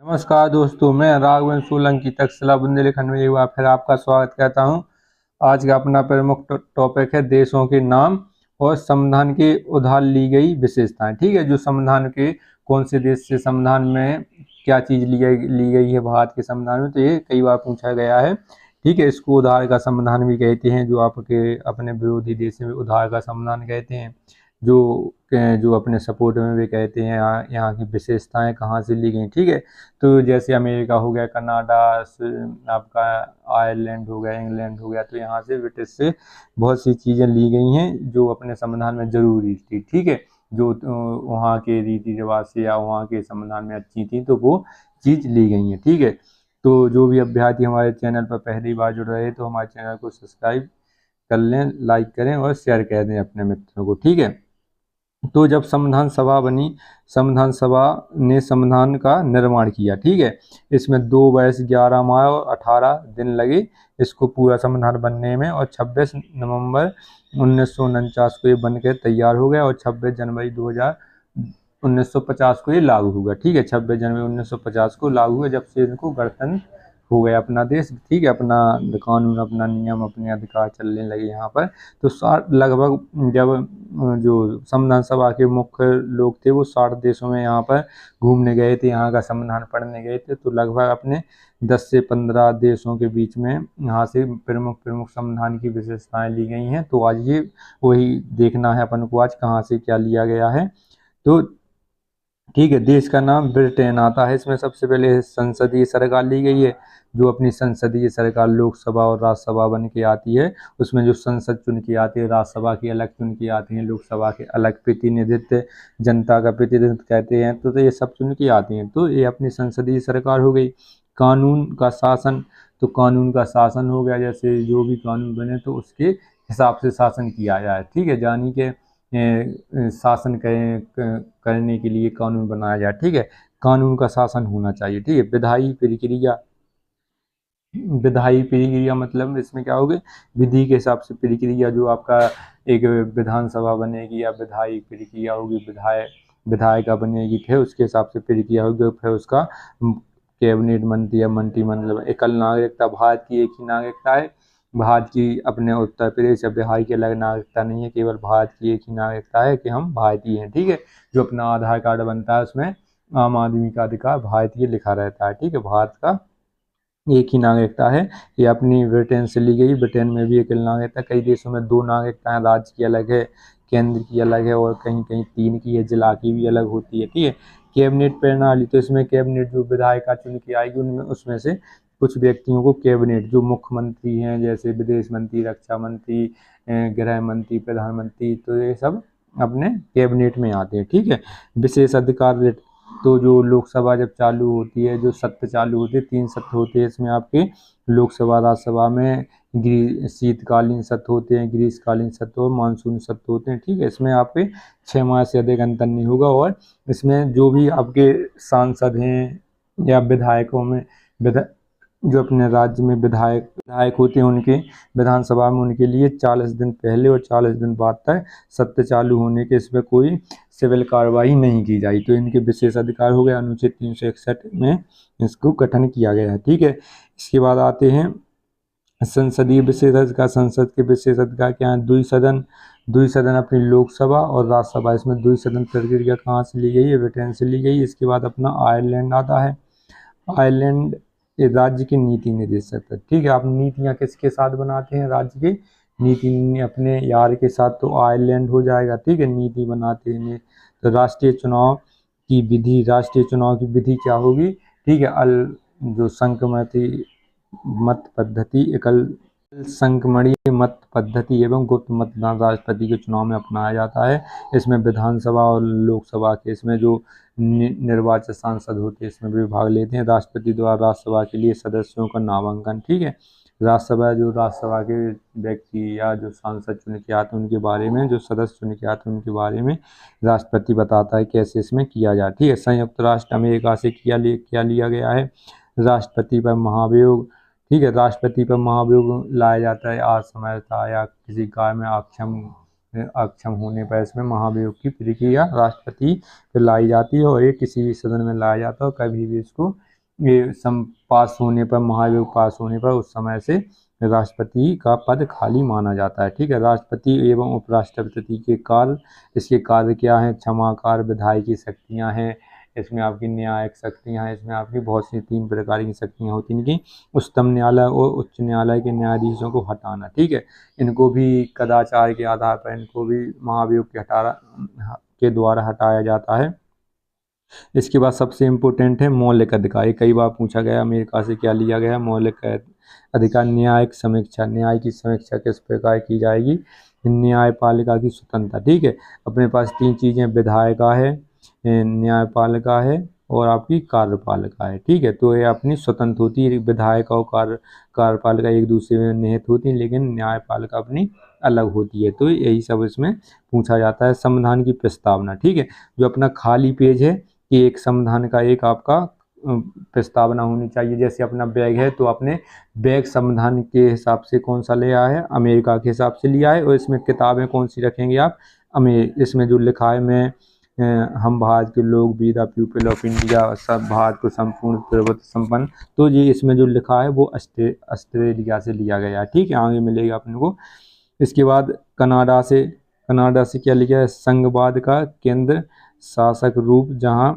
नमस्कार दोस्तों, मैं राघवेंद्र सोलंकी तक्षशिला बुंदेलखंड में एक बार फिर आपका स्वागत करता हूं। आज का अपना प्रमुख टॉपिक है देशों के नाम और संविधान के उधार ली गई विशेषताएं। ठीक है, जो संविधान के कौन से देश से संविधान में क्या चीज ली गई है भारत के संविधान में, तो ये कई बार पूछा गया है। ठीक है, इसको उधार का संविधान भी कहते हैं, जो आपके अपने विरोधी देश में उधार का संविधान कहते हैं। जो जो अपने सपोर्ट में भी कहते हैं यहाँ की विशेषताएं कहाँ से ली गई। ठीक है, तो जैसे अमेरिका हो गया, कनाडा, आपका आयरलैंड हो गया, इंग्लैंड हो गया, तो यहाँ से ब्रिटिश से बहुत सी चीज़ें ली गई हैं जो अपने संविधान में जरूरी थी। ठीक है, जो वहाँ के रीति रिवाज से या वहाँ के संविधान में अच्छी थी, तो वो चीज़ ली गई है। ठीक है, तो जो भी अभ्यर्थी हमारे चैनल पर पहली बार जुड़ रहे हैं तो हमारे चैनल को सब्सक्राइब कर लें, लाइक करें और शेयर कर दें अपने मित्रों को। ठीक है, तो जब संविधान सभा बनी, संविधान सभा ने संविधान का निर्माण किया। ठीक है, इसमें 2 वर्ष 11 माह और 18 दिन लगे इसको पूरा संविधान बनने में, और 26 नवंबर 1949 को ये बनकर तैयार हो गया और 26 जनवरी 1950 को ये लागू हुआ। ठीक है, 26 जनवरी 1950 को लागू हुआ, जब से इनको गणतंत्र हो गया अपना देश। ठीक है, अपना कानून, अपना नियम, अपने अधिकार चलने लगे यहाँ पर। तो 60 लगभग जब जो संविधान सभा के मुख्य लोग थे वो 60 देशों में यहाँ पर घूमने गए थे, यहाँ का संविधान पढ़ने गए थे, तो लगभग अपने 10 से 15 देशों के बीच में यहाँ से प्रमुख प्रमुख संविधान की विशेषताएं ली गई हैं। तो आज ये वही देखना है अपन को, आज कहाँ से क्या लिया गया है। तो ठीक है, देश का नाम ब्रिटेन आता है इसमें। सबसे पहले संसदीय सरकार ली गई है, जो अपनी संसदीय सरकार लोकसभा और राज्यसभा बन के आती है। उसमें जो संसद चुन के आती है, राज्यसभा की अलग चुन के आती है, लोकसभा के अलग प्रतिनिधित्व, जनता का प्रतिनिधित्व कहते हैं, तो ये सब चुन के आती हैं। तो ये अपनी संसदीय सरकार हो गई। कानून का शासन, तो कानून का शासन हो गया, जैसे जो भी कानून बने तो उसके हिसाब से शासन किया जाए। ठीक है, यानी कि शासन करने के लिए कानून बनाया जाए। ठीक है, कानून का शासन होना चाहिए। ठीक है, विधायी प्रक्रिया, विधायी प्रक्रिया मतलब इसमें क्या होगी, विधि के हिसाब से प्रक्रिया, जो आपका एक विधानसभा बनेगी या विधायी प्रक्रिया होगी, विधायिका बनेगी, फिर उसके हिसाब से प्रक्रिया होगी, फिर उसका कैबिनेट मंत्री या मंत्रिमंडल। एकल नागरिकता, भारत की एक ही नागरिकता है। भारत की अपने उत्तर प्रदेश या बिहार की अलग नागरिकता नहीं है, केवल भारत की एक ही नागरिकता है कि हम भारतीय हैं। ठीक है, जो अपना आधार कार्ड बनता है उसमें आम आदमी का अधिकार भारतीय लिखा रहता है। ठीक है, भारत का एक ही नागरिकता है। ये अपनी ब्रिटेन से ली गई। ब्रिटेन में भी एक नागरिकता, कई देशों में 2 नागरिकताएं, राज्य की अलग है, केंद्र की अलग है, और कहीं कहीं 3 की है, जिला की भी अलग होती है। ठीक है, कैबिनेट प्रणाली, तो इसमें कैबिनेट जो विधायिका चुन के आएगी उनमें उसमें से कुछ व्यक्तियों को कैबिनेट, जो मुख्यमंत्री हैं जैसे विदेश मंत्री, रक्षा मंत्री, गृह मंत्री, प्रधानमंत्री, तो ये सब अपने कैबिनेट में आते हैं। ठीक है, विशेष अधिकार, तो जो लोकसभा जब चालू होती है, जो सत्र चालू होती है, 3 सत्र होते हैं इसमें आपके लोकसभा राज्यसभा में। शीतकालीन सत्र होते हैं, ग्रीष्मकालीन सत्र और मानसून सत्र होते हैं। ठीक है, इसमें आपके 6 माह से अधिक अंतर नहीं होगा, और इसमें जो भी आपके सांसद हैं या विधायकों में जो अपने राज्य में विधायक होते हैं, उनके विधानसभा में उनके लिए 40 दिन पहले और 40 दिन बाद तक सत्र चालू होने के इसमें कोई सिविल कार्रवाई नहीं की जाए। तो इनके विशेष अधिकार हो गए, अनुच्छेद 361 में इसको गठन किया गया है। ठीक है, इसके बाद आते हैं संसदीय विशेष अधिकार। संसद के विशेष अधिकार क्या है, द्विसदन अपनी लोकसभा और राज्यसभा। इसमें द्विसदन प्रक्रिया कहाँ से ली गई है, ब्रिटेन से ली गई। इसके बाद अपना आयरलैंड आता है। आयरलैंड राज्य की नीति निर्देशक है। ठीक है, आप नीतियाँ किसके साथ बनाते हैं, राज्य की नीति अपने यार के साथ, तो आयरलैंड हो जाएगा। ठीक है, नीति बनाते हैं। तो राष्ट्रीय चुनाव की विधि, राष्ट्रीय चुनाव की विधि क्या होगी। ठीक है, जो संक्रमति मत पद्धति, एकल संक्रमणीय मत पद्धति एवं गुप्त मतदान राष्ट्रपति के चुनाव में अपनाया जाता है। इसमें विधानसभा और लोकसभा के इसमें जो निर्वाचित सांसद होते हैं इसमें भी भाग लेते हैं। राष्ट्रपति द्वारा राज्यसभा के लिए सदस्यों का नामांकन। ठीक है, राज्यसभा के व्यक्ति या जो सांसद चुन के आते हैं उनके बारे में, जो सदस्य चुन के आते हैं उनके बारे में राष्ट्रपति बताता है कैसे इसमें किया जाए। ठीक है, संयुक्त राष्ट्र अमेरिका से क्या लिया गया है, राष्ट्रपति पर महाभियोग। ठीक है, राष्ट्रपति पर महाभियोग लाया जाता है असमर्थता या किसी कार्य में अक्षम अक्षम होने पर इसमें महाभियोग की प्रक्रिया राष्ट्रपति पे लाई जाती है और ये किसी भी सदन में लाया जाता है और कभी भी इसको ये पास होने पर, महाभियोग पास होने पर उस समय से राष्ट्रपति का पद खाली माना जाता है। ठीक है, राष्ट्रपति एवं उपराष्ट्रपति के कार्य, इसके कार्य क्या है? क्षमाकार विधायी शक्तियाँ हैं, इसमें आपकी न्यायिक शक्तियाँ हैं, इसमें आपकी बहुत सी 3 प्रकार की शक्तियाँ होती हैं इनकी। उच्चतम न्यायालय और उच्च न्यायालय के न्यायाधीशों को हटाना। ठीक है, इनको भी कदाचार के आधार पर इनको भी महाभियोग के द्वारा हटाया जाता है। इसके बाद सबसे इम्पोर्टेंट है मौलिक अधिकार। कई बार पूछा गया अमेरिका से क्या लिया गया? मौलिक अधिकार। न्यायिक समीक्षा, न्याय की समीक्षा किस प्रकार की जाएगी? न्यायपालिका की स्वतंत्रता। ठीक है, अपने पास 3 चीजें, विधायिका है, न्यायपालिका है और आपकी कार्यपालिका है। ठीक है, तो ये अपनी स्वतंत्र होती है। विधायिका और कार्यपालिका एक दूसरे में निहित होती है, लेकिन न्यायपालिका अपनी अलग होती है। तो यही सब इसमें पूछा जाता है। संविधान की प्रस्तावना। ठीक है, जो अपना खाली पेज है कि एक संविधान का एक आपका प्रस्तावना होनी चाहिए। जैसे अपना बैग है तो अपने बैग संविधान के हिसाब से कौन सा लिया है? अमेरिका के हिसाब से लिया है। और इसमें किताबें कौन सी रखेंगे आप? इसमें जो लिखा है, मैं हम भारत के लोग, be the people of India, सब भारत को संपूर्ण प्रभुत्व संपन्न, तो ये इसमें जो लिखा है वो ऑस्ट्रेलिया से लिया गया है। ठीक है, आगे मिलेगा अपने को। इसके बाद कनाडा से क्या लिखा है? संघवाद का केंद्र शासक रूप, जहां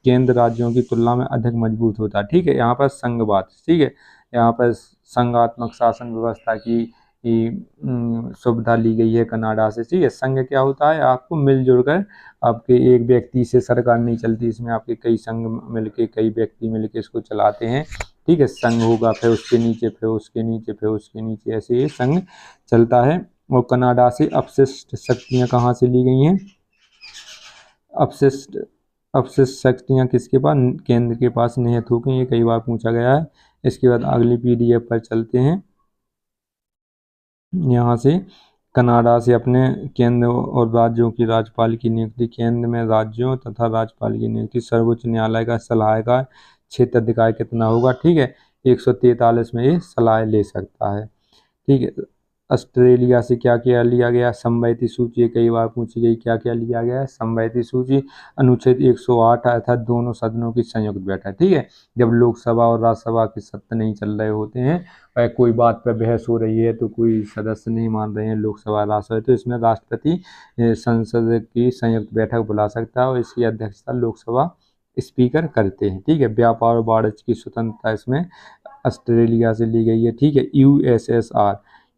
केंद्र राज्यों की तुलना में अधिक मजबूत होता है। ठीक है, यहाँ पर संघवाद। ठीक है, यहाँ पर संघात्मक शासन व्यवस्था की सुविधा ली गई है कनाडा से। ठीक है, संघ क्या होता है? आपको मिलजुल कर, आपके एक व्यक्ति से सरकार नहीं चलती, इसमें आपके कई संघ मिलके, कई व्यक्ति मिलके इसको चलाते हैं। ठीक है, संघ होगा, फिर उसके नीचे, फिर उसके नीचे, फिर उसके नीचे, ऐसे ये संघ चलता है। और कनाडा से अपशिष्ट शक्तियाँ कहाँ से ली गई हैं? अपशिष्ट शक्तियाँ किसके पास? केंद्र के पास निहित हो गई। ये कई बार पूछा गया है। इसके बाद अगली PDF पर चलते हैं। यहाँ से कनाडा से अपने केंद्र और राज्यों की राज्यपाल की नियुक्ति। केंद्र में राज्यों तथा राज्यपाल की नियुक्ति। सर्वोच्च न्यायालय का सलाहकार क्षेत्राधिकार कितना होगा? ठीक है, 143 में ये सलाह ले सकता है। ठीक है, ऑस्ट्रेलिया से क्या क्या लिया गया? समवर्ती सूची। कई बार पूछी गई, क्या क्या लिया गया है? समवर्ती सूची। अनुच्छेद 108 अर्थात दोनों सदनों की संयुक्त बैठक। ठीक है, जब लोकसभा और राज्यसभा के सत्र नहीं चल रहे होते हैं और कोई बात पर बहस हो रही है, तो कोई सदस्य नहीं मान रहे हैं लोकसभा राज्यसभा, तो इसमें राष्ट्रपति संसद की संयुक्त बैठक बुला सकता है और इसकी अध्यक्षता लोकसभा स्पीकर करते हैं। ठीक है, व्यापार और वाणिज्य की स्वतंत्रता इसमें ऑस्ट्रेलिया से ली गई है। ठीक है,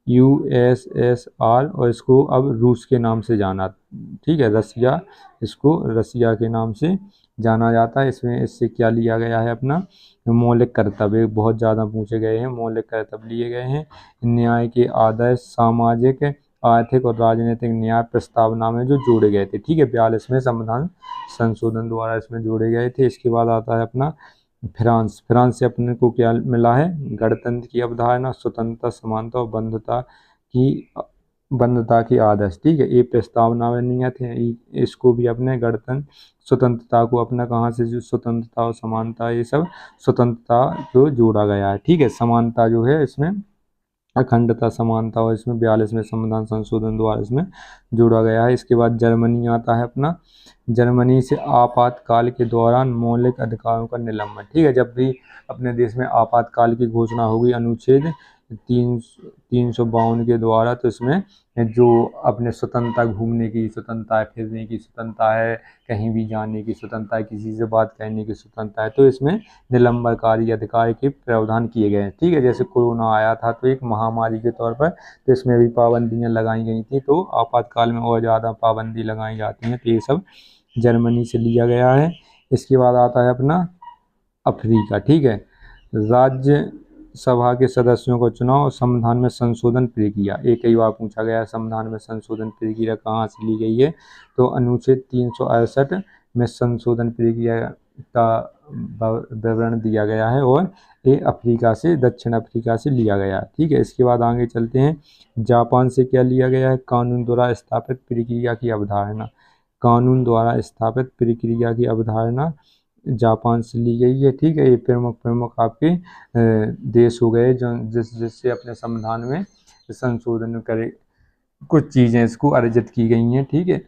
यूएसएसआर और इसको अब रूस के नाम से जाना। ठीक है, रसिया, इसको रसिया के नाम से जाना जाता है। इसमें इससे क्या लिया गया है? अपना मौलिक कर्तव्य बहुत ज़्यादा पूछे गए हैं, मौलिक कर्तव्य लिए गए हैं। न्याय के आदर्श, सामाजिक, आर्थिक और राजनीतिक न्याय प्रस्तावना में जो जोड़े गए थे। ठीक है, 42वें संविधान संशोधन द्वारा इसमें जोड़े गए थे। इसके बाद आता है अपना फ्रांस से अपने को क्या मिला है? गणतंत्र की अवधारणा, स्वतंत्रता, समानता और बंधुता की आदर्श। ठीक है, ये प्रस्तावना में नियत है। इसको भी अपने गणतंत्र, स्वतंत्रता को अपना कहाँ से, जो स्वतंत्रता और समानता, ये सब स्वतंत्रता को जोड़ा गया है। ठीक है, समानता जो है इसमें अखंडता, समानता, और इसमें 42वें संविधान संशोधन द्वारा इसमें जोड़ा गया है। इसके बाद जर्मनी आता है अपना। जर्मनी से आपातकाल के दौरान मौलिक अधिकारों का निलंबन। ठीक है, जब भी अपने देश में आपातकाल की घोषणा होगी अनुच्छेद 352 के द्वारा, तो इसमें जो अपने स्वतंत्रता, घूमने की स्वतंत्रता है, फिरने की स्वतंत्रता है, कहीं भी जाने की स्वतंत्रता है, किसी से बात करने की स्वतंत्रता है, तो इसमें निलंबनकारी अधिकार के प्रावधान किए गए हैं। ठीक है, जैसे कोरोना आया था तो एक महामारी के तौर पर, तो इसमें भी पाबंदियां लगाई गई थी, तो आपातकाल में और ज़्यादा पाबंदी लगाई जाती हैं। तो ये सब जर्मनी से लिया गया है। इसके बाद आता है अपना अफ्रीका। ठीक है, राज्य सभा के सदस्यों का चुनाव और संविधान में संशोधन प्रक्रिया। एक कई बार पूछा गया है, संविधान में संशोधन प्रक्रिया कहाँ से ली गई है? तो अनुच्छेद 368 में संशोधन प्रक्रिया का विवरण दिया गया है और ये अफ्रीका से, दक्षिण अफ्रीका से लिया गया है। ठीक है, इसके बाद आगे चलते हैं। जापान से क्या लिया गया है? कानून द्वारा स्थापित प्रक्रिया की अवधारणा। कानून द्वारा स्थापित प्रक्रिया की अवधारणा जापान से ली गई है। ठीक है, ये प्रमुख आपके देश हो गए जो जिससे अपने संविधान में संशोधन करे कुछ चीज़ें इसको अर्जित की गई हैं, ठीक है,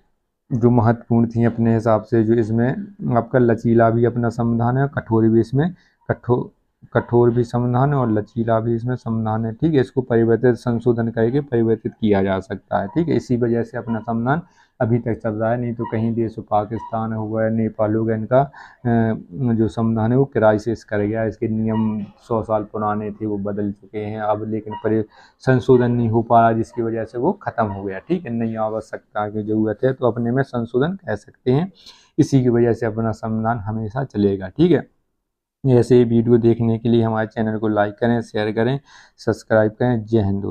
जो महत्वपूर्ण थी अपने हिसाब से। जो इसमें आपका लचीला भी अपना संविधान है, कठोर भी इसमें कठोर कठोर भी संविधान है और लचीला भी इसमें संविधान है, ठीक है। इसको परिवर्तित संशोधन करके परिवर्तित किया जा सकता है, ठीक है। इसी वजह से अपना संविधान अभी तक चल रहा है, नहीं तो कहीं देश पाकिस्तान हो गया, नेपाल हो गया, इनका जो संविधान है वो क्राइसिस कर गया। इसके नियम 100 साल पुराने थे, वो बदल चुके हैं अब, लेकिन संशोधन नहीं हो पा रहा, जिसकी वजह से वो खत्म हो गया, ठीक है। नई आवश्यकता की जरूरत है तो अपने में संशोधन कह सकते हैं। इसी की वजह से अपना संविधान हमेशा चलेगा, ठीक है। ऐसे ही वीडियो देखने के लिए हमारे चैनल को लाइक करें, शेयर करें, सब्सक्राइब करें। जय हिंद।